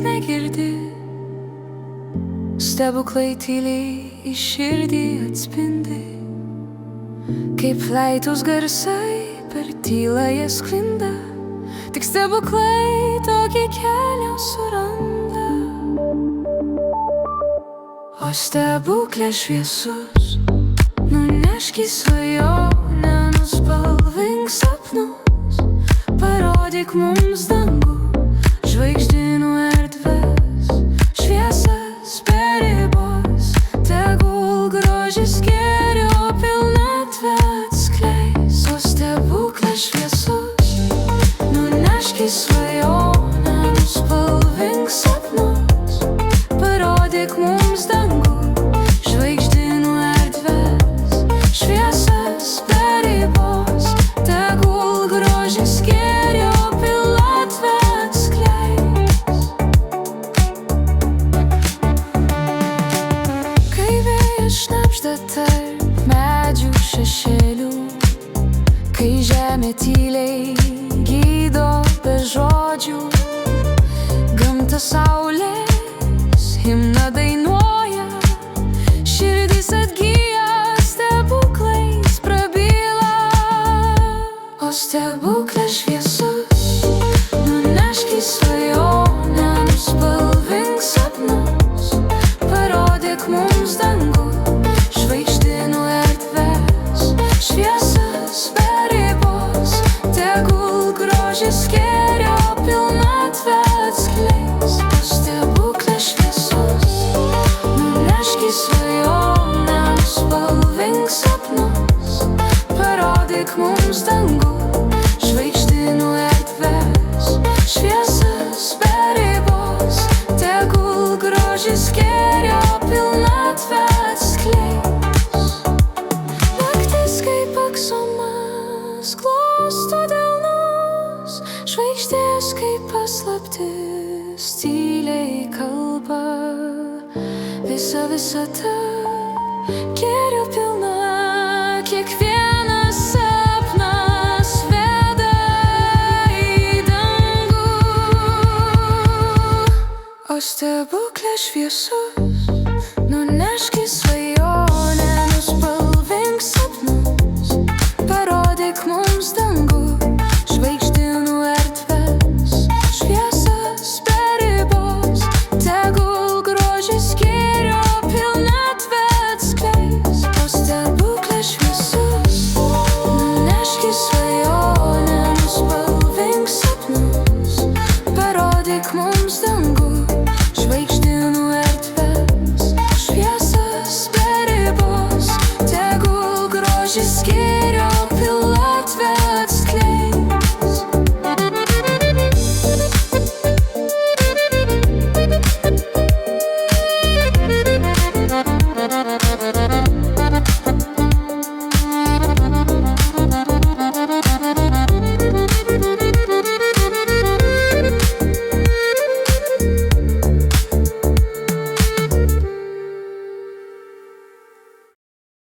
negirdi, stebuklai tyliai į širdį atspindi, kaip fleitos garsai per tylą jie sklinda. Tik stebuklai tokį kelią suranda. O stebuklė šviesus, nunešk į svajonę, nuspalvink sapnus, parodyk mums dangų, žvaigždynų erdves, šviesas be ribos, tegul grožis gėrio pilnatvę atskleis. O stebuklė šviesus, nunešk į svajonę, nuspalvink sapnus, parodyk mums dangų, žvaigždynų erdves, šviesas be ribos, tegul grožis gėrio pilnatvę atskleis. Kai vėjas šnabžda tarp medžių šešėlių, kai žemė tyliai gydo be žodžių, gamta saulės himną dainuoja, širdis atgyja, stebuklais prabyla. O stebuklė šviesus, nunešk į svajonę, nuspalvink sapnus, parodyk mums dangų, žvaigždynų erdves, šviesas be ribos, tegul grožis gėrio pilnatvę atskleis. O stebuklė šviesus, nunešk į svajonę, nuspalvink sapnus, parodyk mums dangų, žvaigždynų erdves, šviesas be ribos, tegul grožis gėrio pilnatvę atskleis. Naktis kaip aksomas glosto delnus, žvaigždės kaip paslaptis tyliai kalba. Visa visata gėrio pilna, kiekvienas sapnas veda į dangų. O stebuklė šviesus,